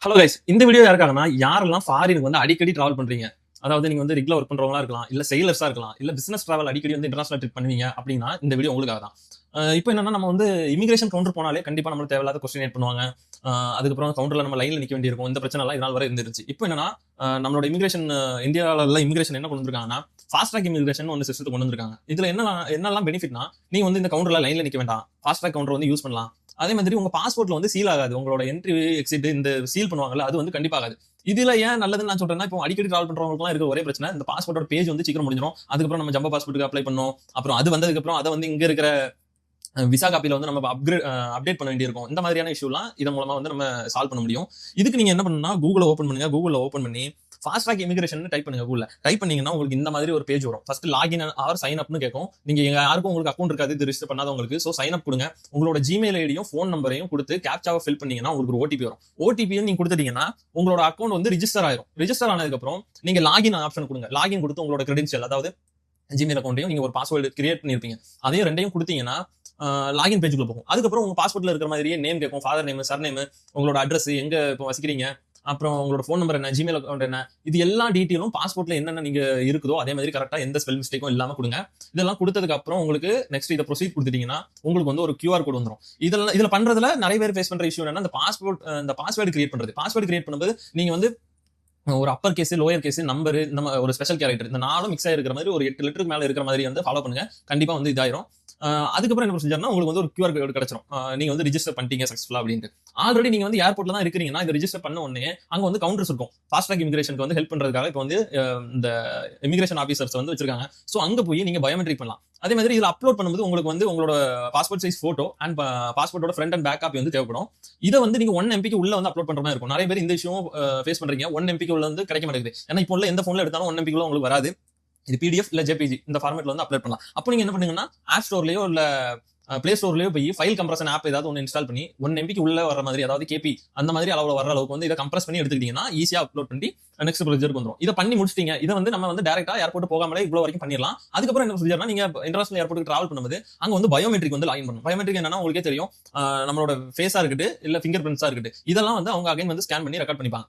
Hello guys, இந்த video யாருக்காகனா யாரெல்லாம் ஃபாரினுக்கு வந்து அடிக்கடி டிராவல் பண்றீங்க, அதாவது நீங்க வந்து ரெகுலர் ஒர்க் பண்றவங்களா இருக்கலாம், இல்ல செயிலர்ஸா இருக்கலாம், இல்ல பிசினஸ் டிராவல் அடிக்கடி வந்து இன்டர்நேஷனல் ட்ரிப் பண்ணுவீங்க அப்படின்னா இந்த வீடியோ உங்களுக்காக தான். இப்போ என்னன்னா நம்ம வந்து இமிகிரேஷன் கவுண்டர் போனாலே கண்டிப்பா நம்மளுக்கு தேவையில்லாத கொஸ்டின் பண்ணுவாங்க. அதுக்கப்புறம் கவுண்டர்ல நம்ம லைன்ல நிக்க வேண்டியிருக்கும். இந்த பிரச்சனை எல்லாம் இதனால் வரை இருந்துருச்சு. இப்போ என்னன்னா நம்மளோட இமிகிரேஷன் இந்தியாவில இமிகிரேஷன் என்ன கொண்டு வந்திருக்காங்கன்னா ஃபாஸ்ட் ட்ராக் இமிகிரேஷன் ஒன்று சிஸ்டத்தை கொண்டு வந்திருக்காங்க. இதுல என்னெல்லாம் பெனிஃபிட்னா நீங்க வந்து இந்த கவுண்டர்ல லைன்ல நிக்க வேண்டாம், ஃபாஸ்ட் ட்ராக் கவுண்டர் வந்து யூஸ் பண்ணலாம். அதே மாதிரி உங்க பாஸ்போர்ட்ல வந்து சீல் ஆகாது, உங்களோட என்ட்ரி எக்ஸிட் இந்த சீல் பண்ணுவாங்கல்ல அது வந்து கண்டிப்பா ஆகாது. இதுல ஏன் நல்லதுன்னு நான் சொல்றேன்னா, இப்போ அடிக்கடி டிராவல் பண்றவங்களுக்குலாம் இருக்க ஒரே பிரச்சனை இந்த பாஸ்போர்ட்டோட பேஜ் வந்து சீக்கிரம் முடிஞ்சிடும். அதுக்கப்புறம் நம்ம ஜம்போ பாஸ்போர்ட்டுக்கு அப்ளை பண்ணோம். அப்புறம் அது வந்ததுக்கு அப்புறம் அதை வந்து இங்க இருக்கிற விசா காப்பில வந்து நம்ம அப்டேட் பண்ண வேண்டியிருக்கும். இந்த மாதிரியான இஷ்யூலாம் இதன் மூலமா வந்து நம்ம சால்வ் பண்ண முடியும். இதுக்கு நீங்க என்ன பண்ணணும்னா கூகுள ஓபன் பண்ணுங்க. கூகுள்ல ஓபன் பண்ணி ஃபாஸ்ட் ட்ராக் இமிகிரேஷன் டைப் பண்ணுங்க. கூகுள்ல டைப் பண்ணீங்கன்னா உங்களுக்கு இந்த மாதிரி ஒரு பேஜ் வரும். ஃபர்ஸ்ட் லாகின் ஆர் சைன் அப்னு கேட்கும். நீங்க யாருக்கும் உங்களுக்கு அக்கௌண்ட் இருக்காது இது ரிஜிஸ்டர் பண்ணாதவங்களுக்கு. சோ சைன் அப் கொடுங்க. உங்களோட ஜிமெயில் ஐடியும் ஃபோன் நம்பரையும் கொடுத்து கேப்சாவை ஃபில் பண்ணீங்கன்னா உங்களுக்கு ஒரு ஓடிபி வரும். ஓடிபியும் நீங்க கொடுத்துட்டீங்கன்னா உங்களோட அக்கௌண்ட் வந்து ரிஜிஸ்டர் ஆயிரும். ரிஜிஸ்டர் ஆனதுக்கு அப்புறம் நீங்க லாகின் ஆப்ஷன் கொடுங்க. லாகின் கொடுத்து உங்களோட கிரெடென்ஷியல், அதாவது ஜிமெயில் அக்கௌண்ட்டையும் நீங்க ஒரு பாஸ்வேர்டு கிரியேட் பண்ணிருப்பீங்க, அதையும் ரெண்டையும் கொடுத்தீங்கன்னா லாகின் பேஜுக்குள்ள போகும். அதுக்கப்புறம் உங்க பாஸ்போர்ட்ல இருக்கிற மாதிரியே நேம் கேட்கும், ஃபாதர் நேம், சர் நேம், உங்களோட அட்ரஸ், எங்க இப்போ வசிக்கிறீங்க, அப்புறம் உங்களோட ஃபோன் நம்பர் என்ன, ஜிமெயில் அக்கௌண்ட் என்ன, இது எல்லா டீட்டெயிலும் பாஸ்போர்ட்ல என்னென்ன நீங்க இருக்குதோ அதே மாதிரி கரெக்டா எந்த ஸ்பெல் மிஸ்டேக்கும் இல்லாம கொடுங்க. இதெல்லாம் கொடுத்ததுக்கு அப்புறம் உங்களுக்கு நெக்ஸ்ட் இதை ப்ரொசீட் கொடுத்துட்டீங்கன்னா உங்களுக்கு வந்து ஒரு QR கோட் வந்துடும். இதுல பண்றதுல நிறைய பேர் ஃபேஸ் பண்ற இஷ்யூ என்னன்னா இந்த பாஸ்வேர்டு கிரியேட் பண்றது. பாஸ்வேர்டு கிரியேட் பண்ணும்போது நீங்க வந்து ஒரு upper case, lower case, number, நம்ம ஒரு ஸ்பெஷல் கேரக்டர் இந்த நாலும் மிக்ஸ் ஆகிருக்கிற மாதிரி ஒரு 8 லெட்டருக்கு மேல இருக்கிற மாதிரி வந்து ஃபாலோ பண்ணுங்க. கண்டிப்பா வந்து இதாயிரும். அதுக்கப்புறம் என்ன ப்ரொசீஜர்னா உங்களுக்கு வந்து ஒரு QR கோட் கிடைச்சிரும். நீங்க வந்து ரிஜிஸ்டர் பண்ணிட்டீங்க சக்சஸ்ஃபுல்லா அப்படின்ட்டு. ஆல்ரெடி நீங்க வந்து ஏர்போர்ட்ல தான் இருக்கிறீங்கன்னா இதை ரிஜிஸ்டர் பண்ண உடனே அங்க வந்து கவுண்டர்ஸ் இருக்கும். ஃபாஸ்ட் ட்ராக் இமிகிரேஷனுக்கு வந்து ஹெல்ப் பண்றதுக்காக இப்போ வந்து இந்த இமிகிரேஷன் ஆஃபீஸர்ஸ் வந்து வச்சிருக்காங்க. ஸோ அங்க போய் நீங்க பயோமெட்ரிக் பண்ணலாம். அதே மாதிரி இதுல அப்லோட் பண்ணும்போது உங்களுக்கு வந்து உங்களோட பாஸ்போர்ட் சைஸ் போட்டோ அண்ட் பாஸ்போர்ட்டோட ஃப்ரண்ட் அண்ட் பேக் காப்பி வந்து தேவைப்படும். இதை வந்து நீங்க 1 MB உள்ள வந்து அப்லோட் பண்ற மாதிரி இருக்கும். நிறைய பேர் இந்த விஷயம் ஃபேஸ் பண்றீங்க. 1 MB உள்ள வந்து கிடைக்க மாட்டேங்குது. ஏன்னா இப்போ உள்ள எந்த போன்ல எடுத்தாலும் 1 MB உள்ள உங்களுக்கு வராது. இது PDF இல்ல JPG இந்த ஃபார்மேட்ல வந்து அப்லோட் பண்ணலாம். அப்போ நீங்க என்ன பண்ணுங்கன்னா ஆப் ஸ்டோர்லயோ இல்ல பிளே ஸ்டோர்லயோ போய் ஃபைல் கம்ப்ரஷன் ஆப் ஏதாவது ஒன்று இன்ஸ்டால் பண்ணி 1 MB உள்ள வர மாதிரி, அதாவது KP அந்த மாதிரி அளவுல வர அளவுக்கு வந்து இதை கம்ப்ரஸ் பண்ணி எடுத்துக்கிட்டீங்கன்னா ஈஸியா அப்லோட் பண்ணி நெக்ஸ்ட் ப்ரொசீஜருக்கு வந்துடும். இதை பண்ணி முடிச்சிட்டீங்க. இதை வந்து நம்ம வந்து டைரக்டா ஏர்போர்ட் போகாமலே இவ்வளவு வரைக்கும் பண்ணிடலாம். அதுக்கப்புறம் என்ன ப்ரொசீஜர்னா நீங்க இன்டர்நேஷனல் ஏர்போர்ட்டுக்கு டிராவல் பண்ணும்போது அங்க வந்து பயோமெட்ரிக் வந்து லாகின் பண்ணணும். பயோமெட்ரிக் என்னன்னா உங்களுக்கே தெரியும், நம்மளோட ஃபேஸா இருக்கட்டு இல்ல ஃபிங்கர் பிரிண்ட்ஸா இருக்கட்டு இதெல்லாம் வந்து அவங்க அகைன் வந்து ஸ்கேன் பண்ணி ரெக்கார்ட் பண்ணிப்பாங்க.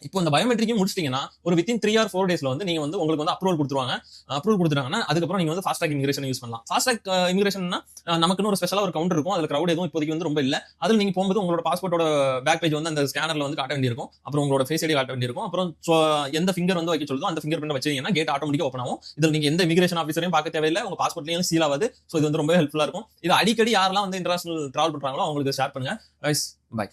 இப்போ இந்த பயோமெட்ரிக்கும் முடிச்சிட்டீங்கன்னா ஒரு வித்தின் 3 or 4 டேஸ்ல வந்து நீங்க வந்து உங்களுக்கு வந்து அப்ரூவல் கொடுத்துருவாங்க. அப்ரூவல் கொடுத்துட்டாங்கன்னா அதுக்கப்புறம் நீங்க வந்து ஃபாஸ்ட் ட்ராக் இமிகிரேஷன் யூஸ் பண்ணலாம். ஃபாஸ்ட் ட்ராக் இமிகிரேஷன்னா நமக்குன்னு ஒரு ஸ்பெஷலா ஒரு கவுண்டர் இருக்கும். அதுல கிரௌட் எதுவும் இப்போதைக்கு வந்து ரொம்ப இல்ல. அதுல நீங்க போகும்போது உங்களோட பாஸ்போர்ட்டோட பேக் பேஜ் வந்து அந்த ஸ்கேனர்ல வந்து காட்ட வேண்டியிருக்கும். அப்புறம் உங்களோட ஃபேஸ் ஐடி காட்ட வேண்டியிருக்கும். அப்புறம் எந்த ஃபிங்கர் வந்து வைக்க சொல்லுதோ அந்த ஃபிங்கர் பிரிண்ட் வச்சீங்கன்னா கேட் ஆட்டோமேட்டிக்கா ஓப்பன் ஆகும். இதுல நீங்க எந்த இமிகிரேஷன் ஆஃபீஸரையும் பார்க்க தேவையில்லை, உங்க பாஸ்போர்ட்லயும் சீல் ஆகாது. ஸோ இது வந்து ரொம்ப ஹெல்ப்ஃபுல்லா இருக்கும். இது அடிக்கடி யாரெல்லாம் வந்து இன்டர்நேஷனல் டிராவல் பண்றாங்களோ அவங்களுக்கு ஷேர் பண்ணுங்க. பை.